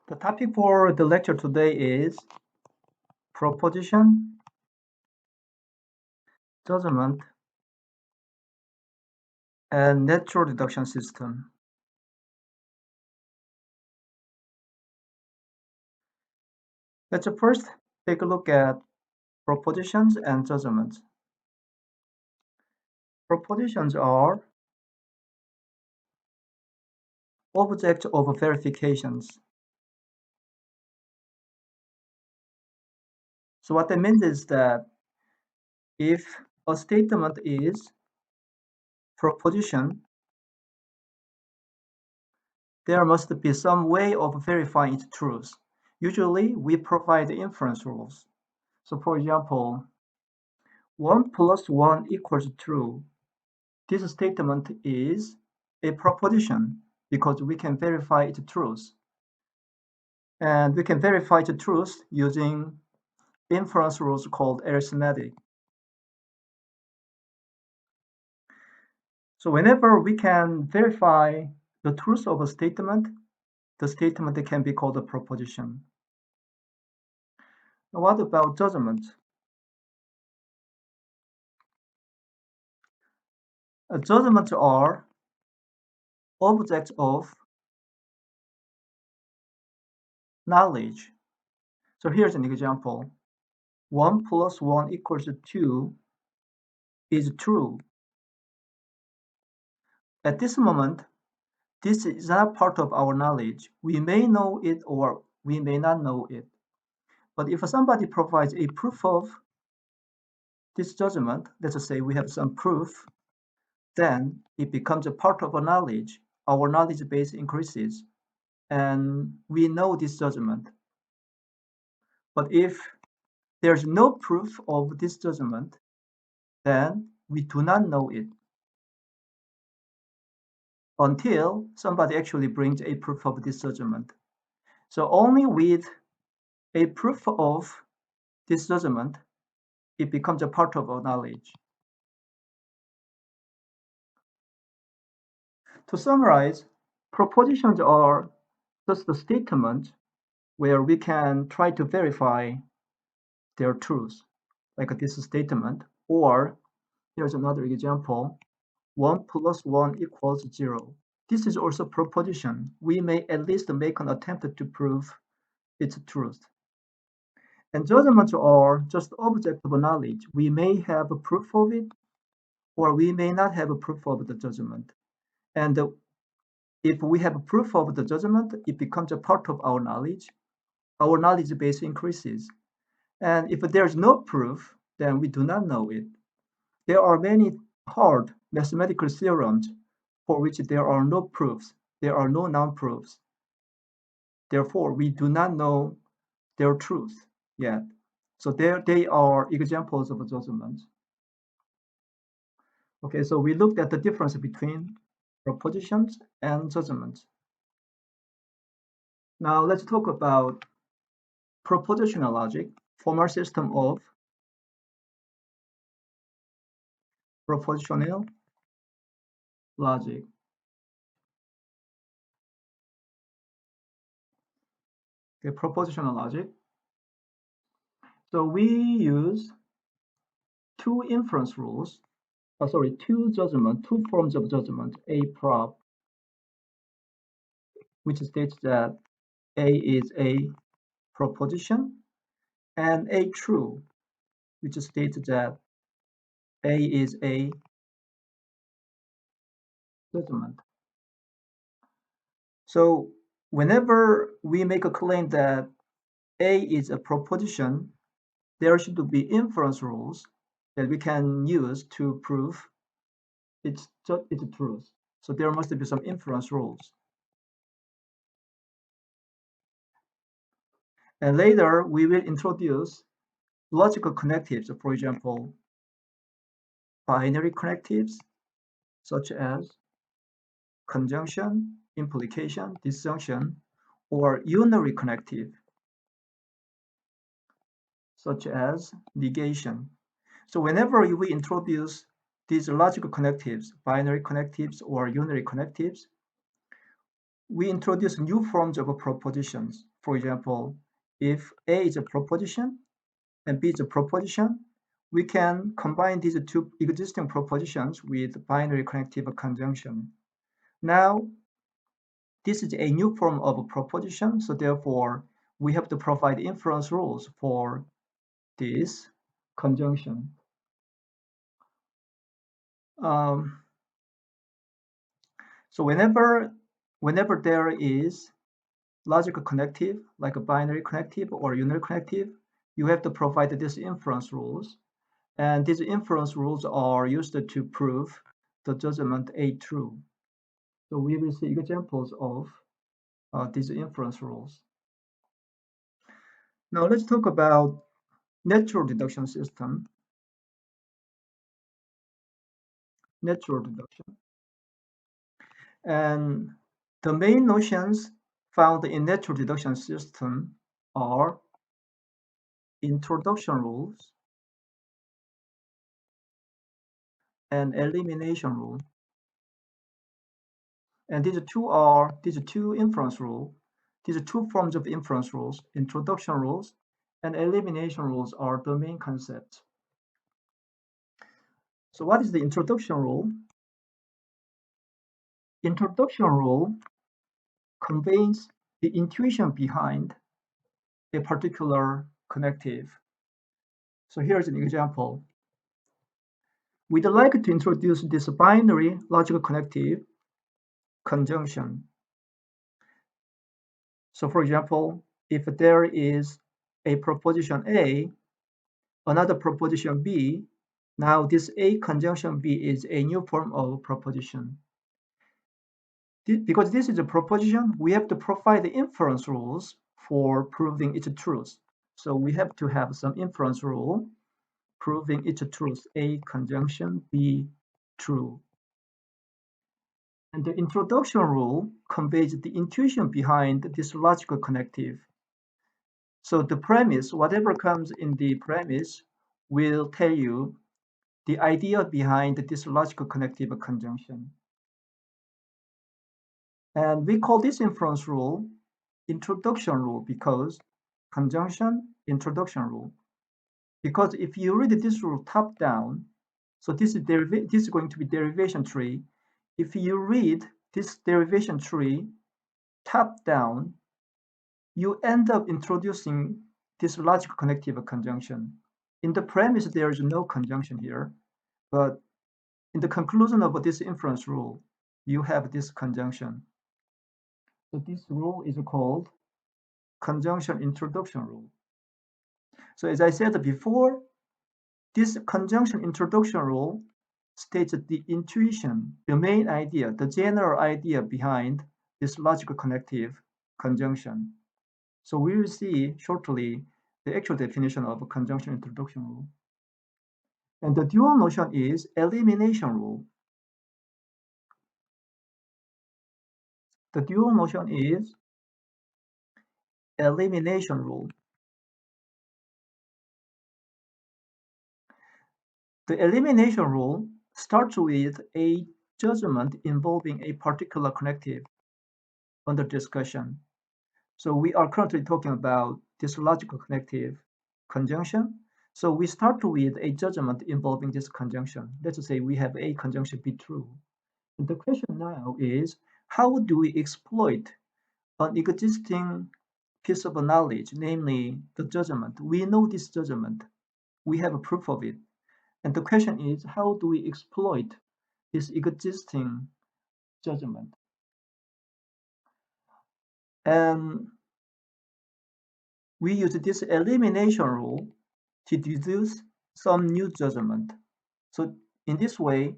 The topic for the lecture today is proposition, judgment, and natural deduction system. Let's first take a look at propositions and judgments. Propositions are objects of verifications. So what that means is that if a statement is proposition, there must be some way of verifying its truth. Usually, we provide inference rules. So for example, 1 plus 1 equals true. This statement is a proposition because we can verify its truth. And we can verify the truth using inference rules called arithmetic. So whenever we can verify the truth of a statement, the statement can be called a proposition. Now, what about judgment? Judgments are objects of knowledge. So here's an example. 1 plus 1 equals 2 is true. At this moment, this is not part of our knowledge. We may know it or we may not know it. But if somebody provides a proof of this judgment, let's say we have some proof, then it becomes a part of our knowledge. Our knowledge base increases and we know this judgment. But if there's no proof of this judgment, then we do not know it until somebody actually brings a proof of this judgment. So only with a proof of this judgment, it becomes a part of our knowledge. To summarize, propositions are just a statement where we can try to verify their truth, like this statement, or here's another example, 1 plus 1 equals 0. This is also proposition. We may at least make an attempt to prove its truth. And judgments are just objects of knowledge. We may have a proof of it, or we may not have a proof of the judgment. And if we have a proof of the judgment, it becomes a part of our knowledge. Our knowledge base increases. And if there's no proof, then we do not know it. There are many hard mathematical theorems for which there are no proofs. There are no non-proofs. Therefore, we do not know their truth yet. So they are examples of judgment. Okay, so we looked at the difference between propositions and judgments. Now let's talk about propositional logic, formal system of propositional logic. Okay, propositional logic. So we use two inference rules, two forms of judgment, A prop, which states that A is a proposition, and A true, which states that A is a judgment. So whenever we make a claim that A is a proposition, there should be inference rules that we can use to prove its truth. So there must be some inference rules. And later we will introduce logical connectives, for example, binary connectives such as conjunction, implication, disjunction, or unary connective such as negation. So whenever we introduce these logical connectives, binary connectives or unary connectives, we introduce new forms of propositions. For example, if A is a proposition and B is a proposition, we can combine these two existing propositions with binary connective conjunction. Now, this is a new form of a proposition, so therefore we have to provide inference rules for this conjunction. So whenever there is logical connective, like a binary connective or unary connective, you have to provide these inference rules. And these inference rules are used to prove the judgment A true. So we will see examples of these inference rules. Now let's talk about natural deduction system. Natural deduction. And the main notions found in natural deduction system are introduction rules and elimination rule. And these two inference rule. These are two forms of inference rules. Introduction rules and elimination rules are the main concepts. So what is the introduction rule? Introduction rule conveys the intuition behind a particular connective. So here's an example. We'd like to introduce this binary logical connective conjunction. So for example, if there is a proposition A, another proposition B, now this A conjunction B is a new form of proposition. Because this is a proposition, we have to provide the inference rules for proving its truth. So we have to have some inference rule proving its truth, A conjunction B true. And the introduction rule conveys the intuition behind this logical connective. So the premise, whatever comes in the premise, will tell you the idea behind this logical connective conjunction. And we call this inference rule introduction rule because conjunction introduction rule. Because if you read this rule top down, so this is going to be derivation tree. If you read this derivation tree top down, you end up introducing this logical connective conjunction. In the premise, there is no conjunction here, but in the conclusion of this inference rule, you have this conjunction. So this rule is called conjunction introduction rule. So as I said before, this conjunction introduction rule states the intuition, the main idea, the general idea behind this logical connective conjunction. So we will see shortly the actual definition of a conjunction introduction rule. And the dual notion is elimination rule. The dual notion is elimination rule. The elimination rule starts with a judgment involving a particular connective under discussion. So we are currently talking about this logical connective conjunction. So we start with a judgment involving this conjunction. Let's say we have A conjunction be true. And the question now is, how do we exploit an existing piece of knowledge, namely the judgment? We know this judgment. We have a proof of it. And the question is, how do we exploit this existing judgment? And we use this elimination rule to deduce some new judgment. So in this way,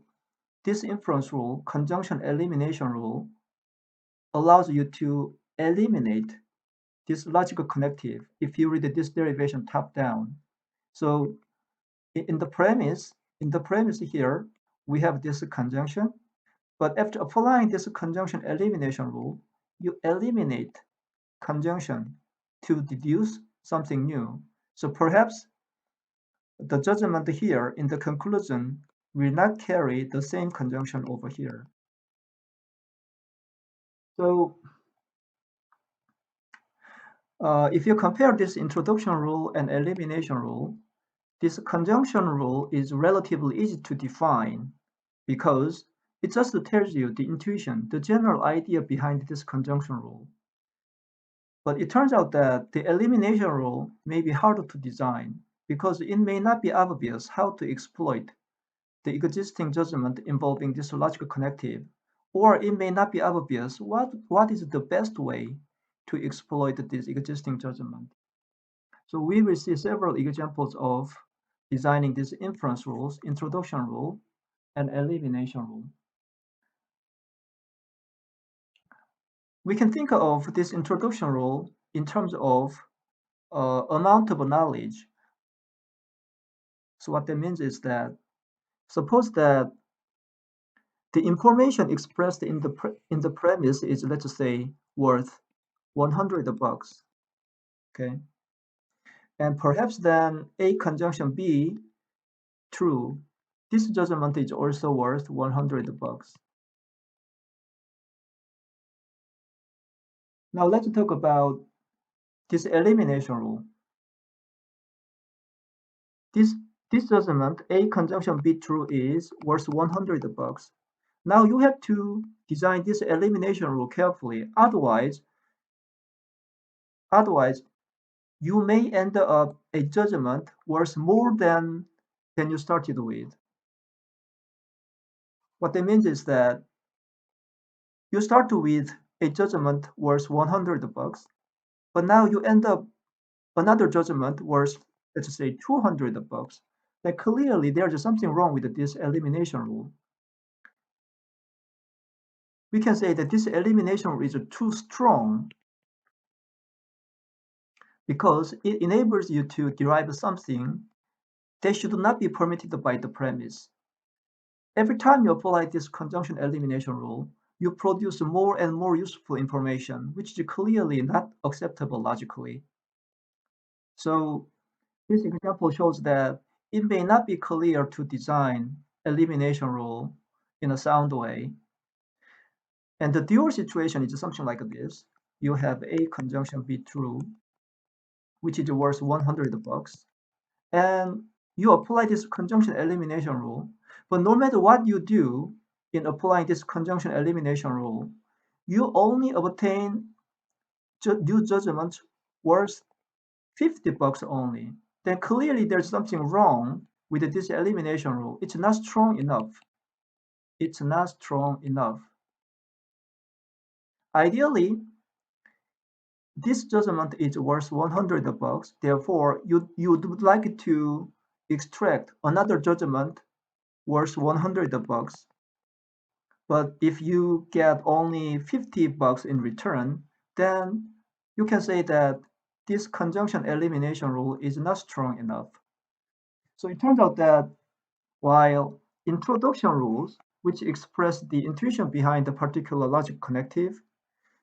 this inference rule, conjunction elimination rule, allows you to eliminate this logical connective if you read this derivation top down. So in the premise here, we have this conjunction, but after applying this conjunction elimination rule, you eliminate conjunction to deduce something new. So perhaps the judgment here in the conclusion will not carry the same conjunction over here. So If you compare this introduction rule and elimination rule, this conjunction rule is relatively easy to define because it just tells you the intuition, the general idea behind this conjunction rule. But it turns out that the elimination rule may be harder to design because it may not be obvious how to exploit the existing judgment involving this logical connective, or it may not be obvious what is the best way to exploit this existing judgment. So we will see several examples of designing these inference rules, introduction rule, and elimination rule. We can think of this introduction rule in terms of amount of knowledge. So what that means is that suppose that the information expressed in the premise is, let's say, worth $100, okay? And perhaps then A conjunction B true. This judgment is also worth $100. Now let's talk about this elimination rule. This judgment A conjunction B true is worth $100. Now you have to design this elimination rule carefully. Otherwise, you may end up a judgment worth more than you started with. What that means is that you start with a judgment worth $100, but now you end up another judgment worth, let's say, $200. Then clearly there's something wrong with this elimination rule. We can say that this elimination rule is too strong because it enables you to derive something that should not be permitted by the premise. Every time you apply this conjunction elimination rule, you produce more and more useful information, which is clearly not acceptable logically. So this example shows that it may not be clear to design elimination rule in a sound way. And the dual situation is something like this. You have A conjunction B true, which is worth $100, and you apply this conjunction elimination rule. But no matter what you do in applying this conjunction elimination rule, you only obtain new judgments worth $50 only. Then clearly there's something wrong with this elimination rule. It's not strong enough. It's not strong enough. Ideally, this judgment is worth $100. Therefore, you would like to extract another judgment worth $100. But if you get only $50 in return, then you can say that this conjunction elimination rule is not strong enough. So it turns out that while introduction rules, which express the intuition behind a particular logic connective,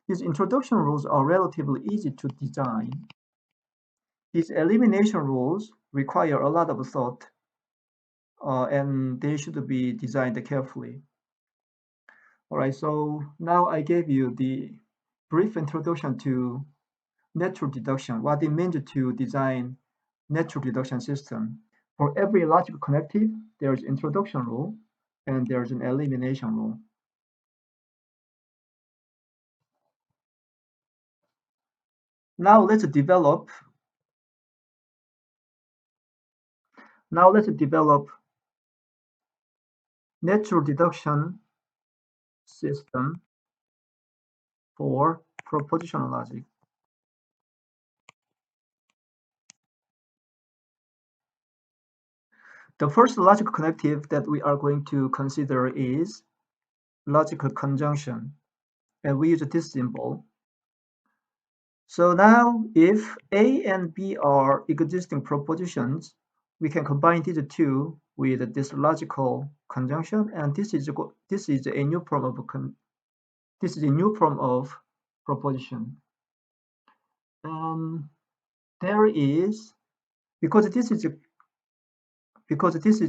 these introduction rules are relatively easy to design. These elimination rules require a lot of thought, and they should be designed carefully. All right, so now I gave you the brief introduction to natural deduction, what it means to design natural deduction system. For every logical connective, there's introduction rule and there's an elimination rule. Now let's develop natural deduction system for propositional logic. The first logical connective that we are going to consider is logical conjunction, and we use this symbol. So now if A and B are existing propositions, we can combine these two with this logical conjunction, and this is a new form of proposition. There is, because this is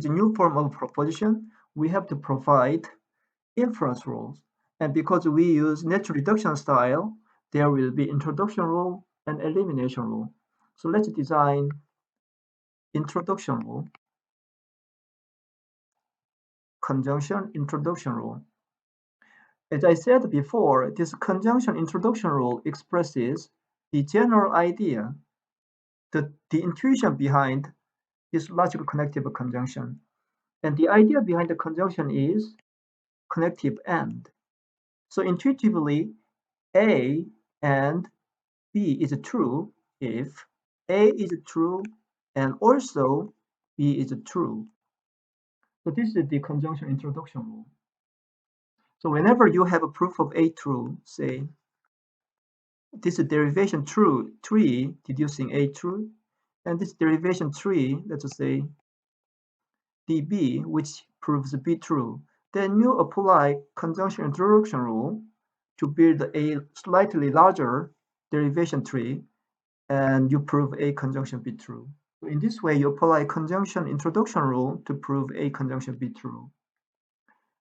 a new form of proposition, we have to provide inference rules. And because we use natural reduction style, there will be introduction rule and elimination rule. So let's design introduction rule, conjunction introduction rule. As I said before, this conjunction introduction rule expresses the general idea, the intuition behind this logical connective conjunction. And the idea behind the conjunction is connective and. So intuitively, A and B is true if A is true and also B is true. So this is the conjunction introduction rule. So whenever you have a proof of A true, say this is derivation true 3 deducing A true, and this derivation 3, let's just say dB, which proves B true, then you apply conjunction introduction rule to build a slightly larger derivation tree, and you prove A conjunction B true. So in this way, you apply conjunction introduction rule to prove A conjunction B true.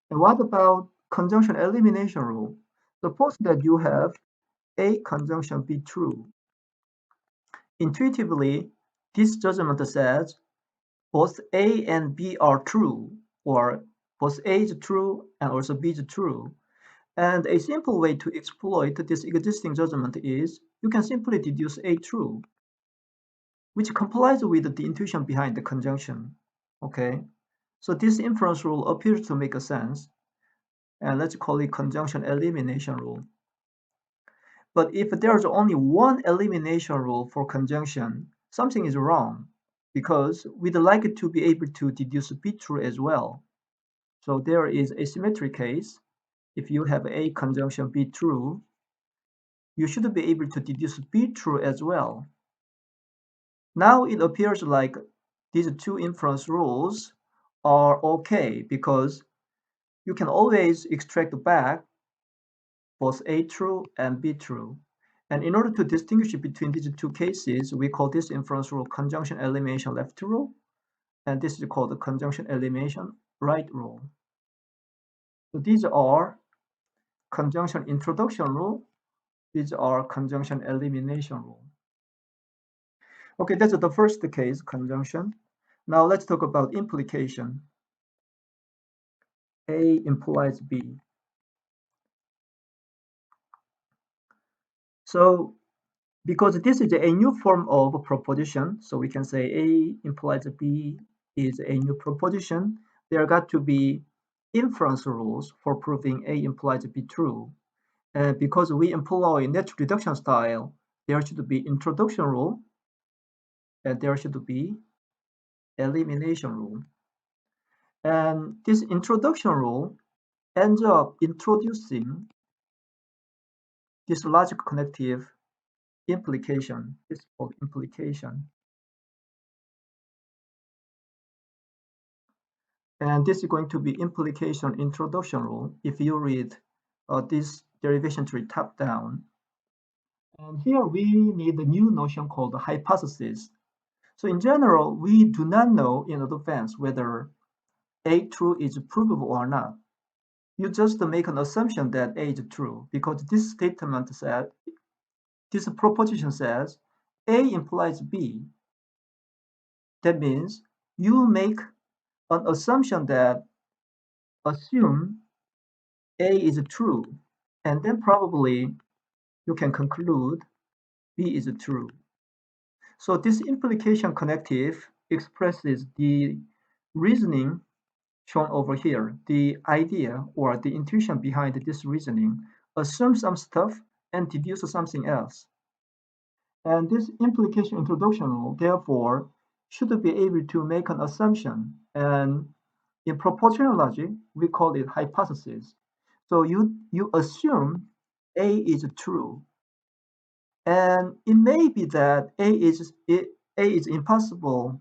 And what about conjunction elimination rule? Suppose that you have A conjunction B true. Intuitively, this judgment says both A and B are true, or both A is true and also B is true. And a simple way to exploit this existing judgment is you can simply deduce A true, which complies with the intuition behind the conjunction. Okay, so this inference rule appears to make a sense, and let's call it conjunction elimination rule. But if there's only one elimination rule for conjunction, something is wrong, because we'd like it to be able to deduce B true as well. So there is a symmetry case. If you have A conjunction B true, you should be able to deduce B true as well. Now it appears like these two inference rules are okay because you can always extract back both A true and B true. And in order to distinguish between these two cases, we call this inference rule conjunction elimination left rule, and this is called the conjunction elimination right rule. So these are conjunction introduction rule. These are conjunction elimination rule. Okay, that's the first case, conjunction. Now let's talk about implication. A implies B. So because this is a new form of proposition, so we can say A implies B is a new proposition. There got to be inference rules for proving A implies B true. And because we employ natural deduction style, there should be introduction rule, and there should be elimination rule. And this introduction rule ends up introducing this logic connective implication. It's called implication. And this is going to be implication introduction rule if you read this derivation tree top down. And here we need a new notion called hypothesis. So in general, we do not know in advance whether A true is provable or not. You just make an assumption that A is true because this statement said, this proposition says A implies B. That means you make an assumption that assume A is true, and then probably you can conclude B is true. So this implication connective expresses the reasoning shown over here, the idea or the intuition behind this reasoning. Assume some stuff and deduce something else. And this implication introduction rule, therefore, should be able to make an assumption. And in propositional logic, we call it hypothesis. So you assume A is true. And it may be that A is impossible.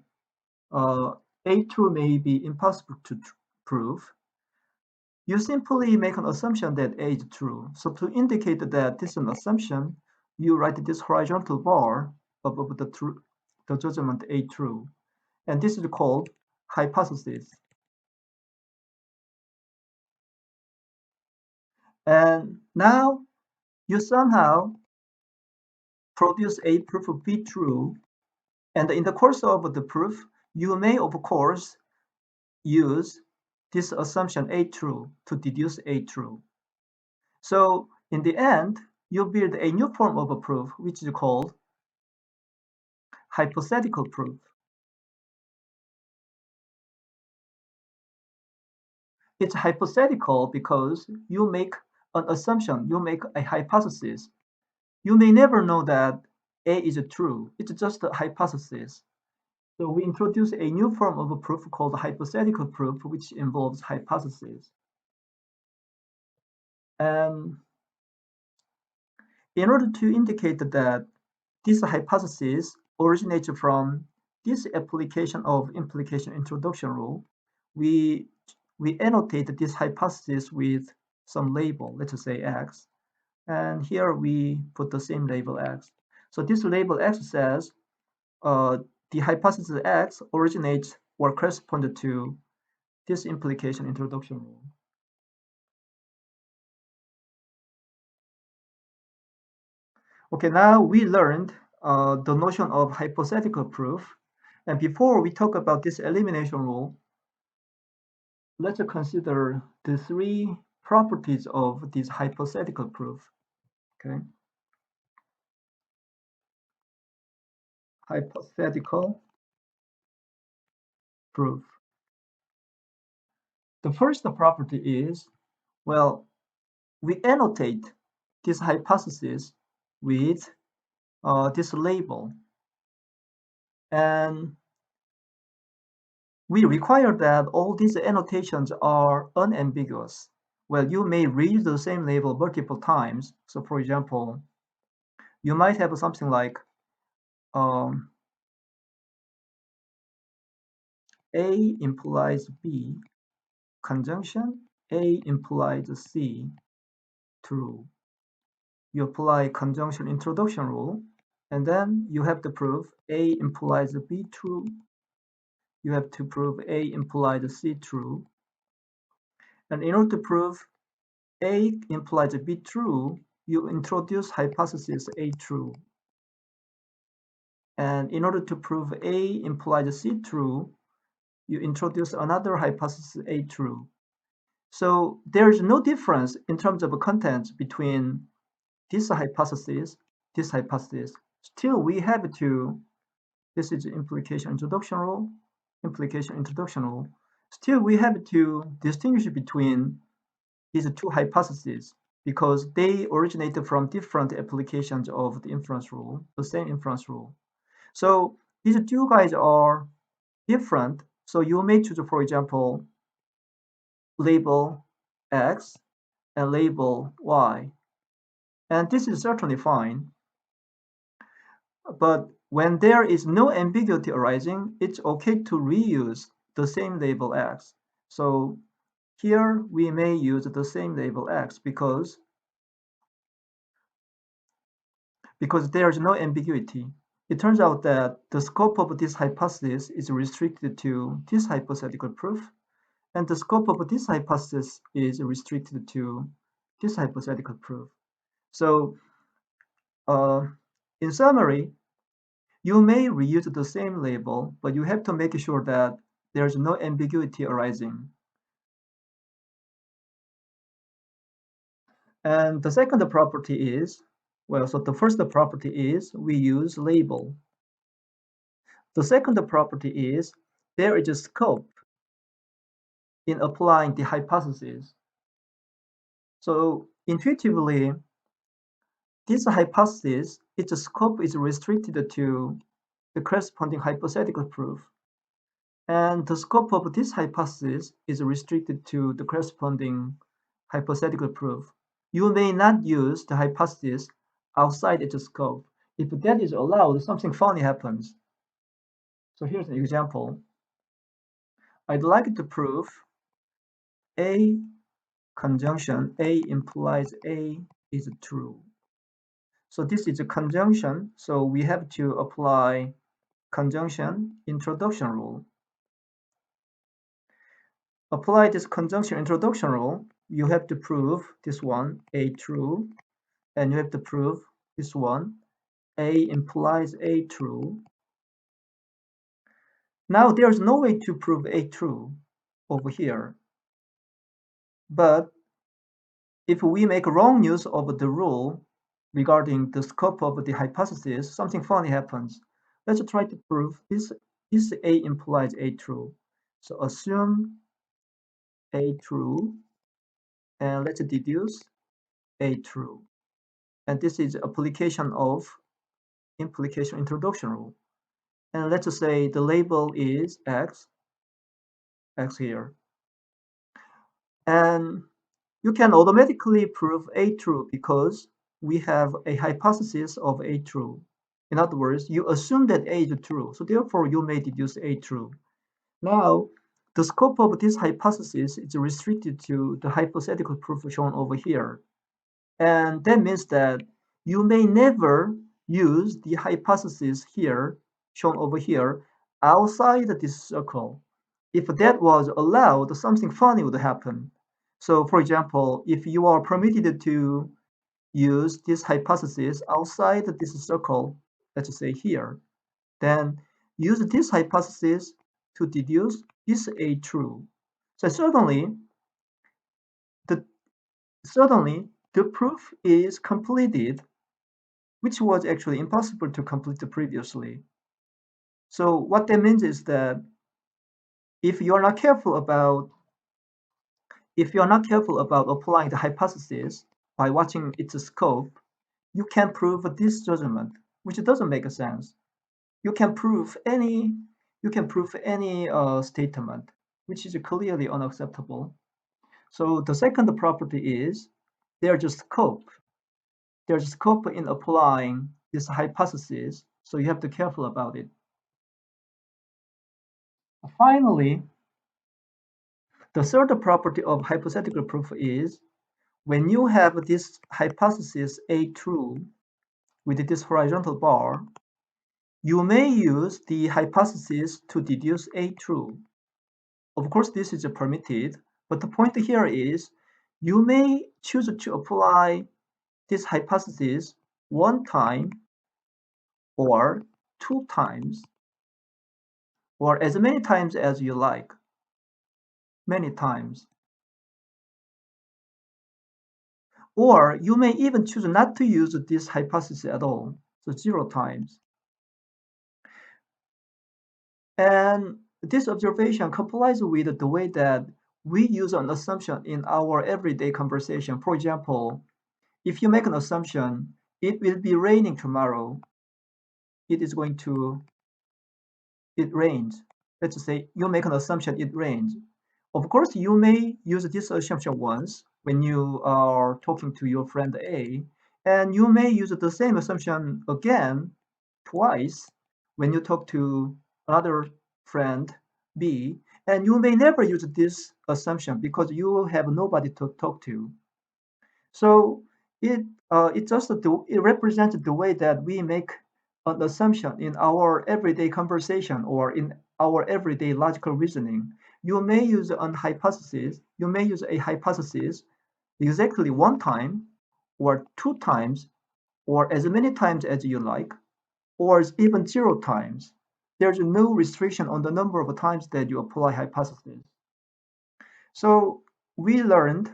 A true may be impossible to prove. You simply make an assumption that A is true. So to indicate that this is an assumption, you write this horizontal bar above the judgment A true. And this is called hypothesis. And now you somehow produce A proof B true. And in the course of the proof, you may, of course, use this assumption A true to deduce A true. So in the end, you build a new form of a proof, which is called hypothetical proof. It's hypothetical because you make an assumption, you make a hypothesis. You may never know that A is true. It's just a hypothesis. So we introduce a new form of a proof called hypothetical proof, which involves hypothesis. And in order to indicate that this hypothesis originates from this application of implication introduction rule, we annotate this hypothesis with some label, let's say X. And here we put the same label X. So this label X says the hypothesis X originates or corresponds to this implication introduction rule. Okay, now we learned the notion of hypothetical proof. And before we talk about this elimination rule, let's consider the three properties of this hypothetical proof. Okay, hypothetical proof. The first property is, well, we annotate this hypothesis with this label, and we require that all these annotations are unambiguous. Well, you may reuse the same label multiple times. So for example, you might have something like A implies B, conjunction A implies C, true. You apply conjunction introduction rule, and then you have to prove A implies B true. You have to prove A implies C true. And in order to prove A implies B true, you introduce hypothesis A true. And in order to prove A implies C true, you introduce another hypothesis A true. So there's no difference in terms of content between this hypothesis. Still, we have to, this is implication introduction rule. Still, we have to distinguish between these two hypotheses because they originated from different applications of the inference rule, the same inference rule. So these two guys are different. So you may choose, for example, label X and label Y. And this is certainly fine. But when there is no ambiguity arising, it's okay to reuse the same label X. So here we may use the same label X because there is no ambiguity. It turns out that the scope of this hypothesis is restricted to this hypothetical proof, and the scope of this hypothesis is restricted to this hypothetical proof. So in summary, you may reuse the same label, but you have to make sure that there's no ambiguity arising. And the second property is, well, so the first property is we use label. The second property is there is a scope in applying the hypothesis. So intuitively, this hypothesis, its scope is restricted to the corresponding hypothetical proof. And the scope of this hypothesis is restricted to the corresponding hypothetical proof. You may not use the hypothesis outside its scope. If that is allowed, something funny happens. So here's an example. I'd like to prove A conjunction A implies A is true. So this is a conjunction, so we have to apply conjunction introduction rule. Apply this conjunction introduction rule, you have to prove this one A true, and you have to prove this one A implies A true. Now there's no way to prove A true over here, but if we make wrong use of the rule regarding the scope of the hypothesis, something funny happens. Let's try to prove this A implies A true. So assume A true, and let's deduce A true. And this is application of implication introduction rule. And let's say the label is X here. And you can automatically prove A true because we have a hypothesis of A true. In other words, you assume that A is true, so therefore you may deduce A true. Now, the scope of this hypothesis is restricted to the hypothetical proof shown over here. And that means that you may never use the hypothesis here, shown over here, outside this circle. If that was allowed, something funny would happen. So for example, if you are permitted to use this hypothesis outside this circle, let's say here, then use this hypothesis to deduce this A true. So the, suddenly the proof is completed, which was actually impossible to complete previously. So what that means is that if you're not careful about applying the hypothesis by watching its scope, you can prove this judgment, which doesn't make sense. You can prove any statement, which is clearly unacceptable. So the second property is there's a scope. There's a scope in applying this hypothesis, so you have to be careful about it. Finally, the third property of hypothetical proof is when you have this hypothesis A true with this horizontal bar, you may use the hypothesis to deduce A true. Of course, this is permitted, but the point here is you may choose to apply this hypothesis one time or two times or as many times as you like, many times. Or you may even choose not to use this hypothesis at all, so 0 times. And this observation complies with the way that we use an assumption in our everyday conversation. For example, if you make an assumption, it will be raining tomorrow, it rains. Let's say you make an assumption it rains. Of course, you may use this assumption once when you are talking to your friend A, and you may use the same assumption again twice when you talk to another friend B, and you may never use this assumption because you have nobody to talk to. So it represents the way that we make an assumption in our everyday conversation or in our everyday logical reasoning. You may use a hypothesis exactly one time or two times or as many times as you like, or even 0 times. There's no restriction on the number of times that you apply hypothesis. So we learned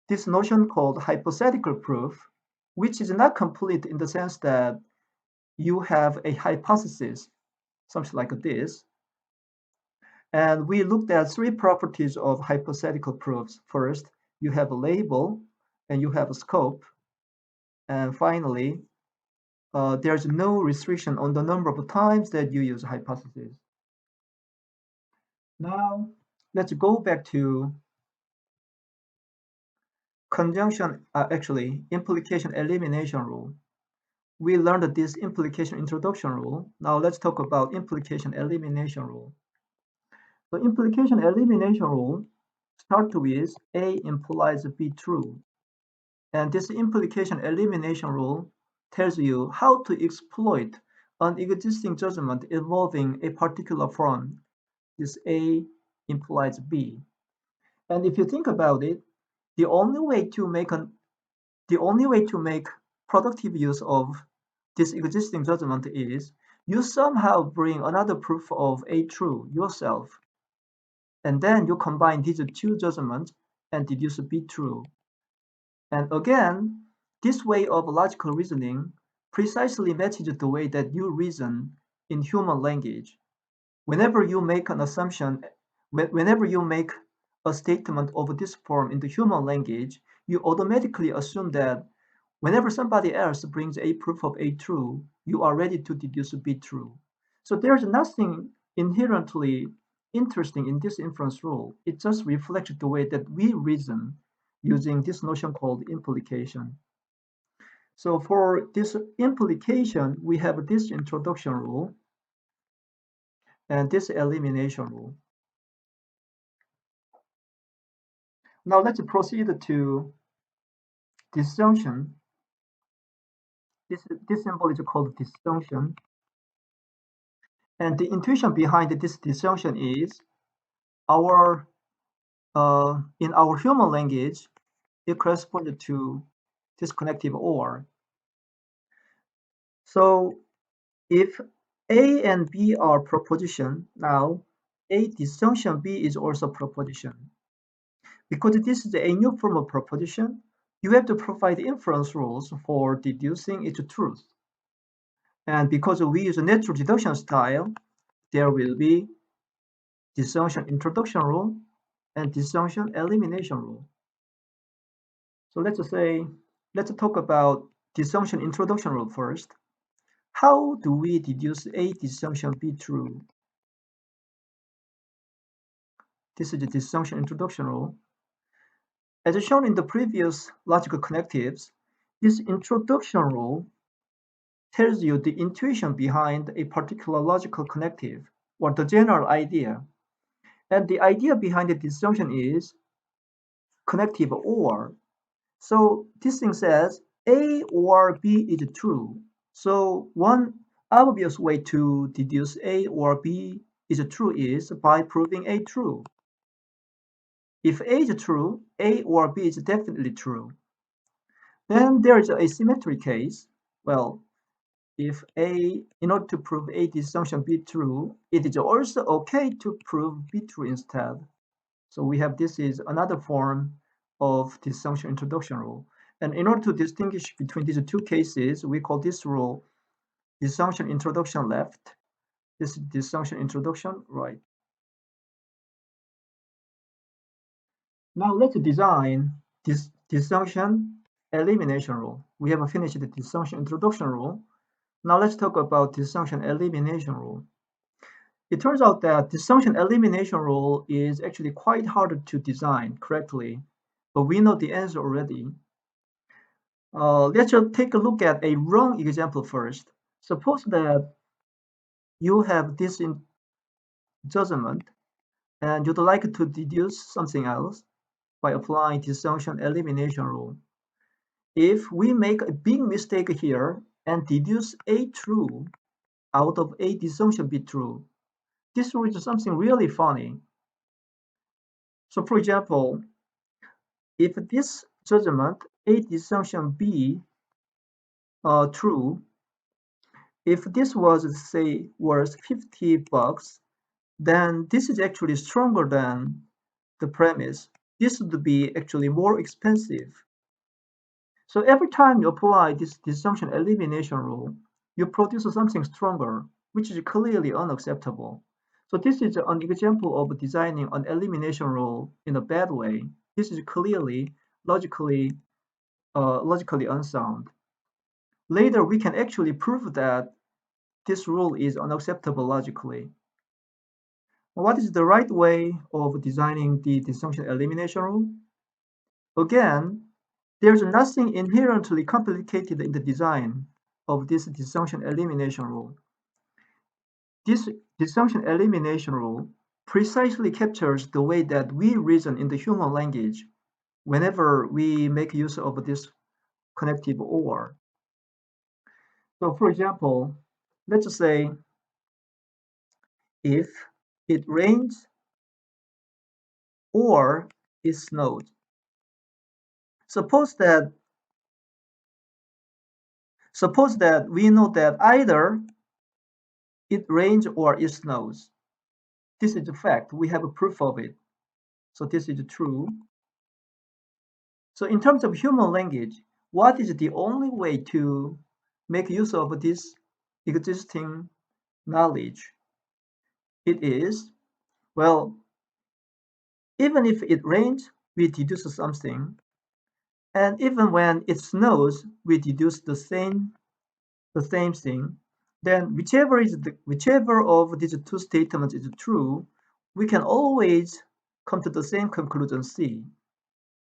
this notion called hypothetical proof, which is not complete in the sense that you have a hypothesis, something like this. And we looked at 3 properties of hypothetical proofs. First, you have a label and you have a scope. And finally, there's no restriction on the number of times that you use hypothesis. Now, let's go back to implication elimination rule. We learned this implication introduction rule. Now let's talk about implication elimination rule. The implication elimination rule starts with A implies B true. And this implication elimination rule tells you how to exploit an existing judgment involving a particular form. This A implies B. And if you think about it, the only way to make productive use of this existing judgment is you somehow bring another proof of A true yourself, and then you combine these two judgments and deduce B true. And again, this way of logical reasoning precisely matches the way that you reason in human language. Whenever you make an assumption, whenever you make a statement of this form in the human language, you automatically assume that whenever somebody else brings a proof of A true, you are ready to deduce B true. So there's nothing inherently interesting in this inference rule. It just reflects the way that we reason using this notion called implication. So for this implication, we have this introduction rule and this elimination rule. Now let's proceed to disjunction. This symbol is called disjunction. And the intuition behind this disjunction is our in our human language, it corresponds to this connective or. So if A and B are proposition, now A disjunction B is also proposition. Because this is a new form of proposition, you have to provide inference rules for deducing its truth. And because we use a natural deduction style, there will be disjunction introduction rule and disjunction elimination rule. So let's talk about disjunction introduction rule first. How do we deduce A disjunction B true? This is the disjunction introduction rule. As shown in the previous logical connectives, this introduction rule tells you the intuition behind a particular logical connective, or the general idea. And the idea behind the disjunction is connective or. So this thing says A or B is true. So one obvious way to deduce A or B is true is by proving A true. If A is true, A or B is definitely true. Then there is a symmetry case. Well, if A, in order to prove A disjunction B true, it is also okay to prove B true instead. So we have this is another form of disjunction introduction rule. And in order to distinguish between these two cases, we call this rule disjunction introduction left. This is disjunction introduction right. Now let's design this disjunction elimination rule. We have finished the disjunction introduction rule. Now let's talk about disjunction elimination rule. It turns out that disjunction elimination rule is actually quite hard to design correctly, but we know the answer already. Let's just take a look at a wrong example first. Suppose that you have this judgment and you'd like to deduce something else by applying disjunction elimination rule. If we make a big mistake here and deduce A true out of A disjunction B true, this rule is something really funny. So for example, if this judgment A disjunction B true, if this was say worth $50, then this is actually stronger than the premise. This would be actually more expensive. So every time you apply this disjunction elimination rule, you produce something stronger, which is clearly unacceptable. So this is an example of designing an elimination rule in a bad way. This is clearly logically unsound. Later, we can actually prove that this rule is unacceptable logically. What is the right way of designing the disjunction elimination rule? Again, there's nothing inherently complicated in the design of this disjunction elimination rule. This disjunction elimination rule precisely captures the way that we reason in the human language whenever we make use of this connective or. So for example, let's say if it rains or it snowed. Suppose that Suppose that we know that either it rains or it snows. This is a fact. We have a proof of it. So this is true. So in terms of human language, what is the only way to make use of this existing knowledge? It is, well, even if it rains, we deduce something. And even when it snows, we deduce the same thing. Then whichever of these two statements is true, we can always come to the same conclusion C.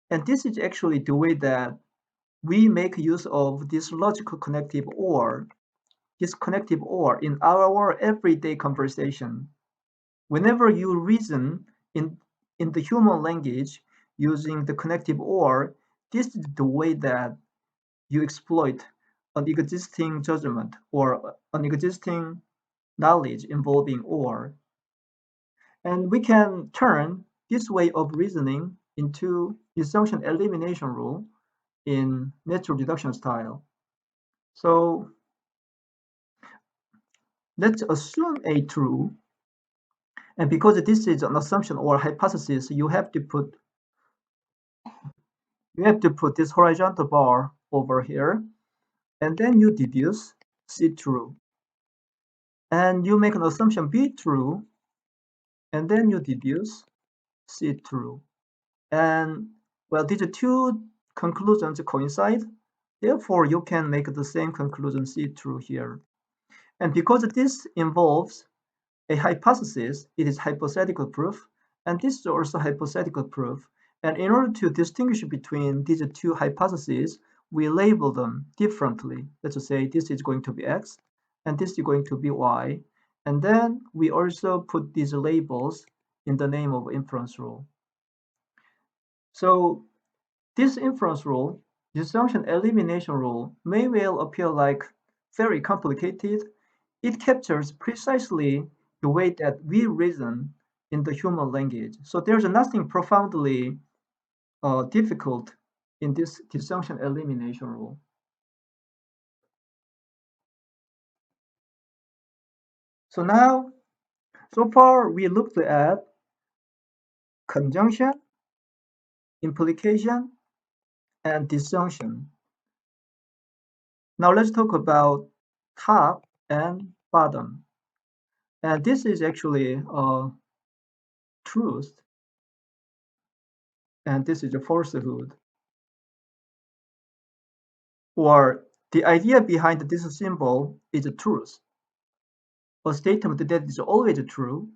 And this is actually the way that we make use of this logical connective or in our everyday conversation. Whenever you reason in the human language using the connective or, this is the way that you exploit an existing judgment or an existing knowledge involving or. And we can turn this way of reasoning into disjunction elimination rule in natural deduction style. So let's assume a true, and because this is an assumption or hypothesis, you have to put this horizontal bar over here, and then you deduce C true. And you make an assumption B true, and then you deduce C true. And well, these two conclusions coincide, therefore you can make the same conclusion C true here. And because this involves a hypothesis, it is hypothetical proof, and this is also hypothetical proof. And in order to distinguish between these two hypotheses, we label them differently. Let's just say this is going to be X, and this is going to be Y. And then we also put these labels in the name of inference rule. So this inference rule, disjunction elimination rule, may well appear like very complicated. It captures precisely the way that we reason in the human language. So there's nothing profoundly difficult in this disjunction elimination rule. So now, so far we looked at conjunction, implication, and disjunction. Now let's talk about top and bottom. And this is actually truth, and this is a falsehood. Or the idea behind this symbol is a truth, a statement that is always true,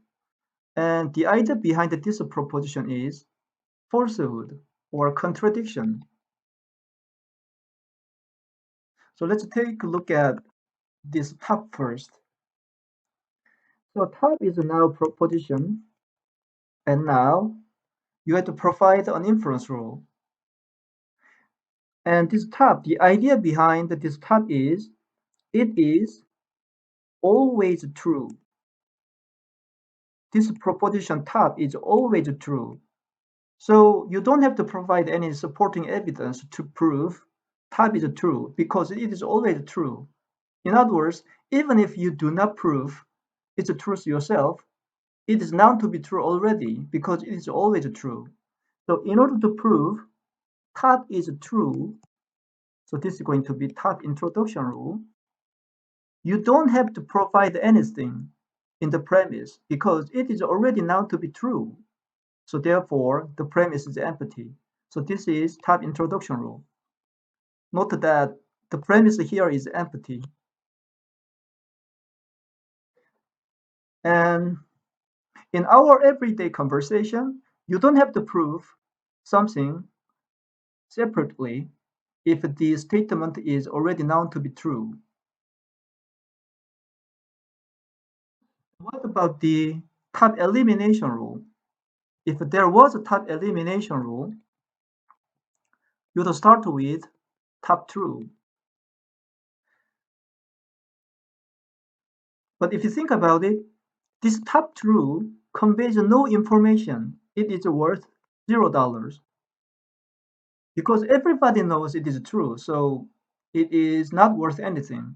and the idea behind this proposition is falsehood or contradiction. So let's take a look at this top first. So top is now proposition, and now you have to provide an inference rule. And this top, the idea behind this top is it is always true. This proposition top is always true. So you don't have to provide any supporting evidence to prove top is true because it is always true. In other words, even if you do not prove it's a truth yourself, it is known to be true already because it is always true. So in order to prove top is true, so this is going to be top introduction rule, you don't have to provide anything in the premise because it is already known to be true. So therefore, the premise is empty. So this is top introduction rule. Note that the premise here is empty. And in our everyday conversation, you don't have to prove something separately if the statement is already known to be true. What about the top elimination rule? If there was a top elimination rule, you would start with top true. But if you think about it, this top true conveys no information. It is worth $0 because everybody knows it is true. So it is not worth anything.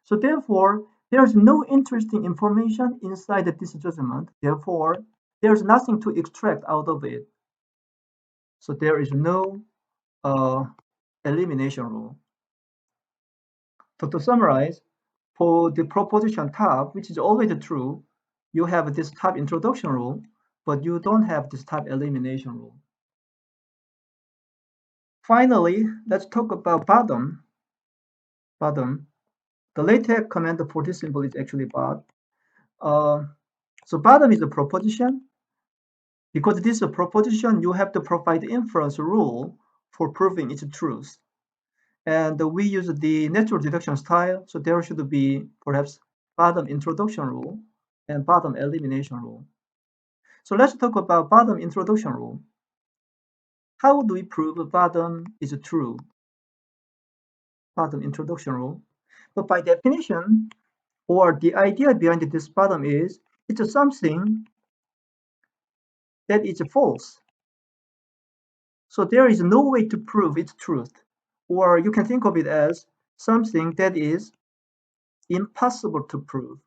So therefore, there is no interesting information inside this judgment. Therefore, there is nothing to extract out of it. So there is no elimination rule. So to summarize, for the proposition top, which is always true, you have this top introduction rule, but you don't have this top elimination rule. Finally, let's talk about bottom. Bottom. The LaTeX command for this symbol is actually bot. So bottom is a proposition. Because this is a proposition, you have to provide the inference rule for proving its truth. And we use the natural deduction style, so there should be perhaps bottom introduction rule and bottom elimination rule. So let's talk about bottom introduction rule. How do we prove bottom is true? Bottom introduction rule. But by definition, or the idea behind this bottom is, it's something that is false. So there is no way to prove its truth. Or you can think of it as something that is impossible to prove.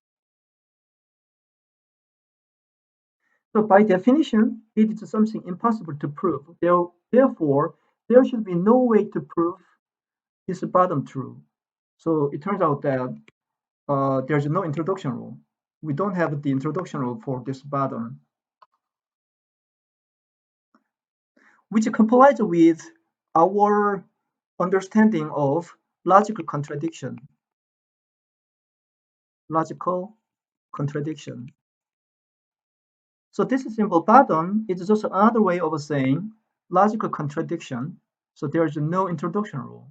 So by definition, it is something impossible to prove. Therefore, there should be no way to prove this bottom true. So it turns out that there's no introduction rule. We don't have the introduction rule for this bottom, which complies with our understanding of logical contradiction. Logical contradiction. So this symbol bottom is just another way of saying logical contradiction. So there is no introduction rule.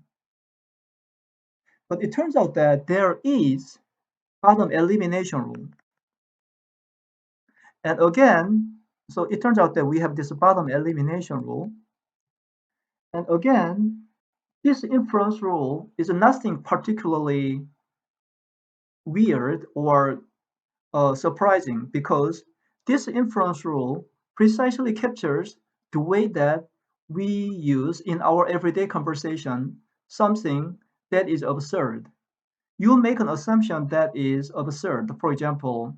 But it turns out that there is bottom elimination rule. And again, so it turns out that we have this bottom elimination rule. And again, this inference rule is nothing particularly weird or surprising because this inference rule precisely captures the way that we use in our everyday conversation something that is absurd. You make an assumption that is absurd. For example,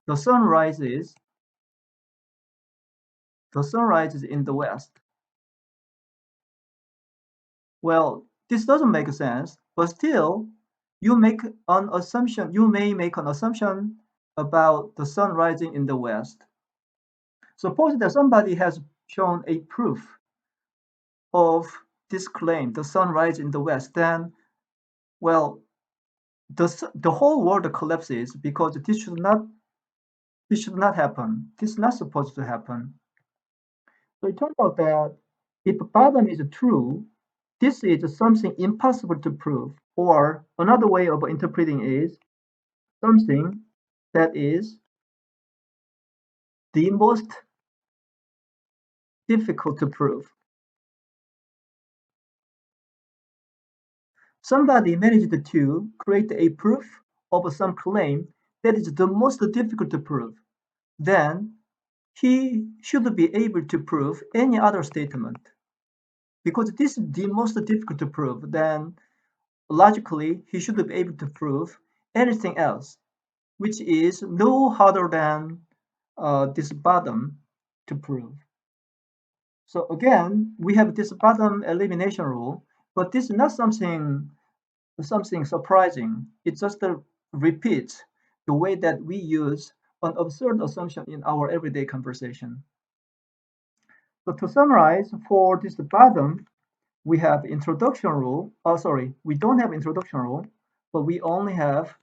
the sun rises in the west. Well, this doesn't make sense, but still you make an assumption. You may make an assumption about the sun rising in the west. Suppose that somebody has shown a proof of this claim, the sun rises in the west, then, well, the whole world collapses because this should not happen. This is not supposed to happen. So it turns out that if bottom is true, this is something impossible to prove. Or another way of interpreting is something that is the most difficult to prove. Somebody managed to create a proof of some claim that is the most difficult to prove. Then he should be able to prove any other statement. Because this is the most difficult to prove, then logically he should be able to prove anything else, which is no harder than this bottom to prove. So again, we have this bottom elimination rule, but this is not something surprising. It just repeats the way that we use an absurd assumption in our everyday conversation. So to summarize, for this bottom, we have introduction rule. Oh, sorry, we don't have introduction rule, but we only have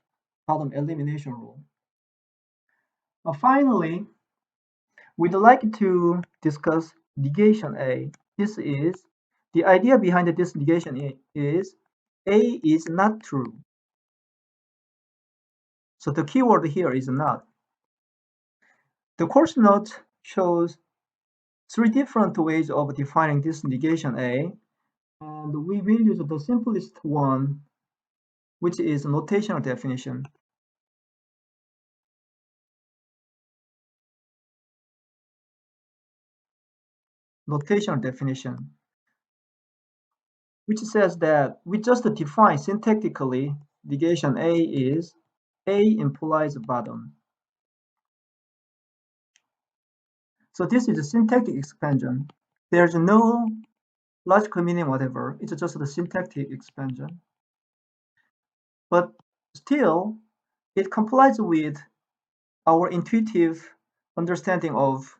bottom elimination rule. Finally, we'd like to discuss negation A. This is the idea behind this negation is A is not true. So the keyword here is not. The course note shows three different ways of defining this negation A, and we will use the simplest one, which is notational definition. Notational definition. which says that we just define syntactically negation A is A implies bottom. So this is a syntactic expansion. There's no logical meaning whatever. It's just the syntactic expansion. But still, it complies with our intuitive understanding of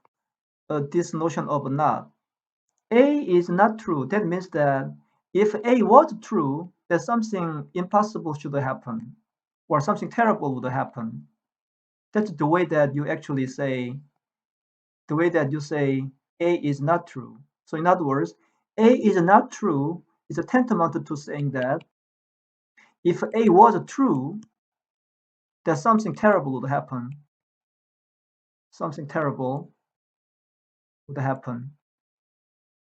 this notion of not. A is not true. That means that if A was true, then something impossible should happen, or something terrible would happen. That's the way that you actually say, the way that you say A is not true. So in other words, A is not true is a tantamount to saying that if A was true, then something terrible would happen. Something terrible would happen.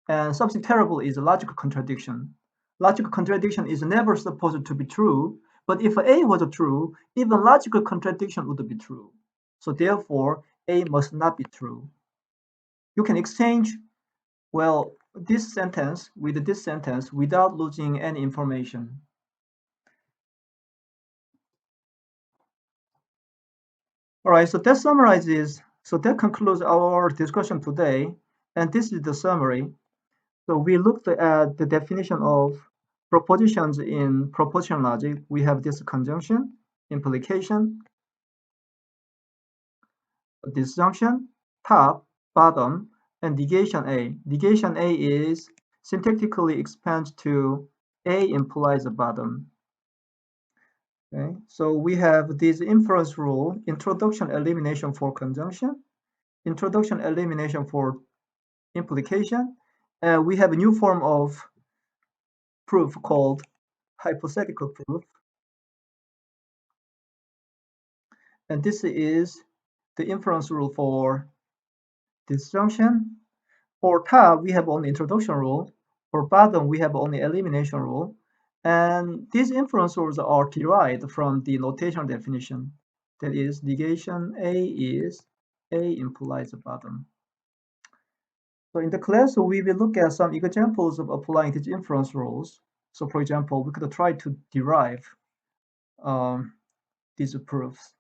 And something terrible is a logical contradiction. Logical contradiction is never supposed to be true, but if A was true, even logical contradiction would be true. So therefore, A must not be true. You can exchange, well, this sentence with this sentence without losing any information. All right, so that concludes our discussion today. And this is the summary. So we looked at the definition of propositions in propositional logic. We have this conjunction, implication, disjunction, top, bottom, and negation A. Negation A is syntactically expands to A implies a bottom. Okay, so we have this inference rule, introduction elimination for conjunction, introduction elimination for implication, and we have a new form of proof called hypothetical proof. And this is the inference rule for disjunction. For top, we have only introduction rule. For bottom, we have only elimination rule. And these inference rules are derived from the notation definition. That is, negation A is A implies a bottom. So in the class, we will look at some examples of applying these inference rules. So for example, we could try to derive these proofs.